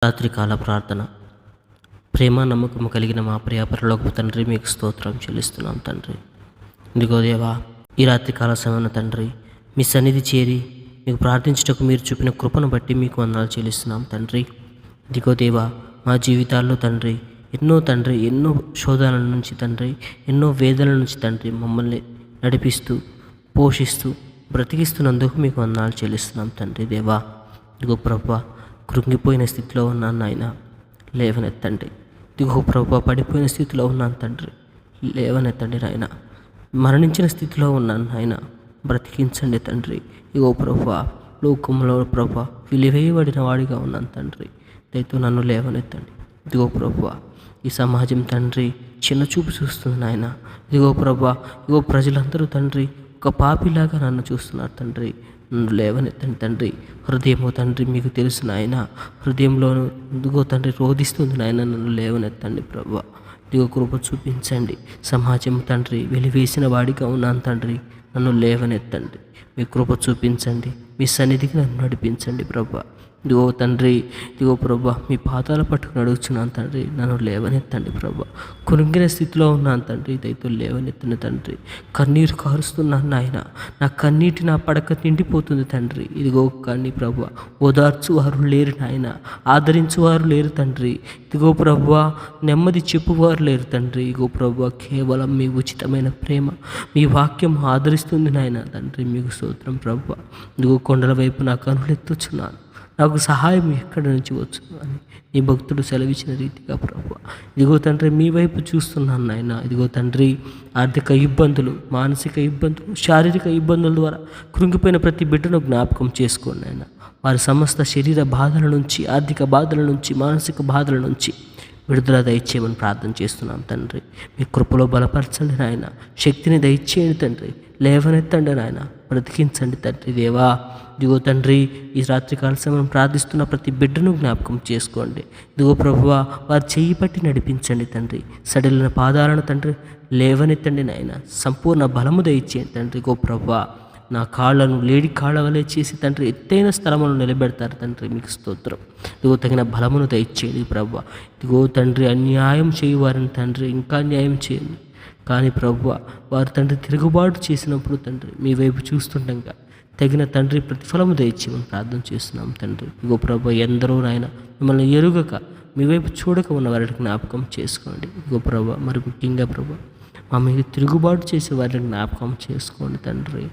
రాత్రికాల ప్రార్థన. ప్రేమ నమ్మకము కలిగిన మా ప్రియ పరలోకపు తండ్రి, మీకు స్తోత్రం చెల్లిస్తున్నాం తండ్రి. ఇదిగో దేవా, ఈ రాత్రికాల సమయంలో తండ్రి మీ సన్నిధి చేరి మీకు ప్రార్థించుటకు మీరు చూపిన కృపను బట్టి మీకు వందనాలు చెల్లిస్తున్నాం తండ్రి. ఇదిగో దేవా, మా జీవితాల్లో తండ్రి ఎన్నో శోధనల నుంచి తండ్రి, ఎన్నో వేదనల నుంచి తండ్రి మమ్మల్ని నడిపిస్తూ పోషిస్తూ బ్రతికిస్తున్నందుకు మీకు వందనాలు చెల్లిస్తున్నాం తండ్రి. దేవా, ఇదిగో ప్రభువా, కృంగిపోయిన స్థితిలో ఉన్నాను నాయన, లేవనెత్తండి. ఇదిగో ప్రభువా, పడిపోయిన స్థితిలో ఉన్నాను తండ్రి, లేవనెత్తండి నాయన. మరణించిన స్థితిలో ఉన్నాను నాయన, బ్రతికించండి తండ్రి. ఇగో ప్రభువా, లోకంలో ప్రభువా వెలివేయబడిన వాడిగా ఉన్నాను తండ్రి, దయతో నన్ను లేవనెత్తండి. ఇదిగో ప్రభువా, ఈ సమాజం తండ్రి చిన్న చూపు చూస్తుంది నాయన. ఇదిగో ప్రభువా, ఇగో ప్రజలందరూ తండ్రి ఒక పాపిలాగా నన్ను చూస్తున్నారు తండ్రి, నన్ను లేవనెత్తండి తండ్రి. హృదయము తండ్రి మీకు తెలుసు నాయన, హృదయంలోను ఇదిగో తండ్రి రోధిస్తుంది నాయన, నన్ను లేవనెత్తండి ప్రభువా. ఇదిగో కృప చూపించండి. సమాజం తండ్రి వెలివేసిన వాడిగా ఉన్నాను తండ్రి, నన్ను లేవనెత్తండి. మీ కృప చూపించండి, మీ సన్నిధికి నన్ను నడిపించండి ప్రభువా. ఇదిగో తండ్రి, ఇదిగో ప్రభువా, మీ పాదాల పట్టుకుని అడుగుచున్నాను తండ్రి, నన్ను లేవనెత్తండి ప్రభువా. కురింగిన స్థితిలో ఉన్నాను తండ్రి, దయతో లేవనెత్తండి తండ్రి. కన్నీరు కారుస్తున్నాను నాయన, నా కన్నీటి నా పడక నిండిపోతుంది తండ్రి. ఇదిగో కానీ ప్రభువా, ఓదార్చువారు లేరు నాయన, ఆదరించువారు లేరు తండ్రి. ఇదిగో ప్రభువా, నెమ్మది చెప్పువారు లేరు తండ్రి. ఇదిగో ప్రభువా, కేవలం మీ ఉచితమైన ప్రేమ, మీ వాక్యం ఆదరిస్తుంది నాయన తండ్రి. మీకు స్తోత్రం ప్రభువా. ఇదిగో కొండల వైపు నా కనులు ఎత్తుచున్నాను, నాకు సహాయం ఎక్కడి నుంచి వచ్చును అని నీ భక్తుడు సెలవిచ్చిన రీతిగా ప్రభువా, ఇదిగో తండ్రి మీ వైపు చూస్తున్నాను నాయన. ఇదిగో తండ్రి, ఆర్థిక ఇబ్బందులు, మానసిక ఇబ్బందులు, శారీరక ఇబ్బందుల ద్వారా కృంగిపోయిన ప్రతి బిడ్డను జ్ఞాపకం చేసుకోండి నాయన. వారి సమస్త శరీర బాధల నుంచి, ఆర్థిక బాధల నుంచి, మానసిక బాధల నుంచి విడుదల దయచేయమని ప్రార్థన చేస్తున్నాం తండ్రి. మీ కృపలో బలపరచండి నాయన, శక్తిని దయచేయండి తండ్రి, లేవనెత్తండి నాయన, బ్రతికించండి తండ్రి. దేవా, ఇదిగో తండ్రి, ఈ రాత్రికాల సమయం ప్రార్థిస్తున్న ప్రతి బిడ్డను జ్ఞాపకం చేసుకోండి. ఇదిగో ప్రభువా, వారి చేయి పట్టి నడిపించండి తండ్రి. సడలిన పాదాలను తండ్రి లేవనెత్తండి నాయన, సంపూర్ణ బలము దయచేయండి తండ్రి. ఇదిగో ప్రభువా, నా కాళ్ళను లేడి కాళ్ళ వలె చేసి తండ్రి ఎత్తైన స్థలమును నిలబెడతారు తండ్రి, మీకు స్తోత్రం. ఇదిగో తగిన బలమును దయచేయండి ప్రభువా. ఇదిగో తండ్రి, అన్యాయం చేయువారిని తండ్రి ఇంకా న్యాయం చేయండి. కానీ ప్రభువా, వారు తండ్రి తిరుగుబాటు చేసినప్పుడు తండ్రి మీ వైపు చూస్తుండగా తగిన తండ్రి ప్రతిఫలము దయచేయమని ప్రార్థన చేస్తున్నాం తండ్రి. ఇగో ప్రభువా, ఎందరో నాయన మిమ్మల్ని ఎరుగక మీ వైపు చూడక ఉన్న వారిని జ్ఞాపకం చేసుకోండి. ఇగో ప్రభువా, మరి ముఖ్యంగా ప్రభువా, మా మీద తిరుగుబాటు చేసే వారిని జ్ఞాపకం చేసుకోండి తండ్రి.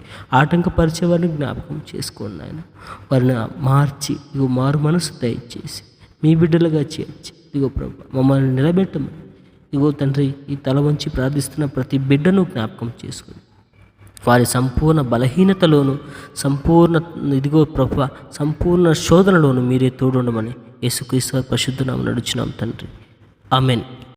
ఆటంకపరిచే వారిని జ్ఞాపకం చేసుకోండి ఆయన. వారిని మార్చి ఇగో మారు మనసు దయచేసి మీ బిడ్డలుగా చేర్చి ఇగో ప్రభువా మమ్మల్ని నిలబెట్టమని ఇగో తండ్రి, ఈ తల వంచి ప్రార్థిస్తున్న ప్రతి బిడ్డను జ్ఞాపకం చేసుకోండి. వారి సంపూర్ణ బలహీనతలోను, ఇదిగో ప్రభువా, సంపూర్ణ శోధనలోను మీరే తోడుండమని యేసుక్రీస్తు పరిశుద్ధ నామమున అడుగుచున్నాం తండ్రి. ఆమెన్.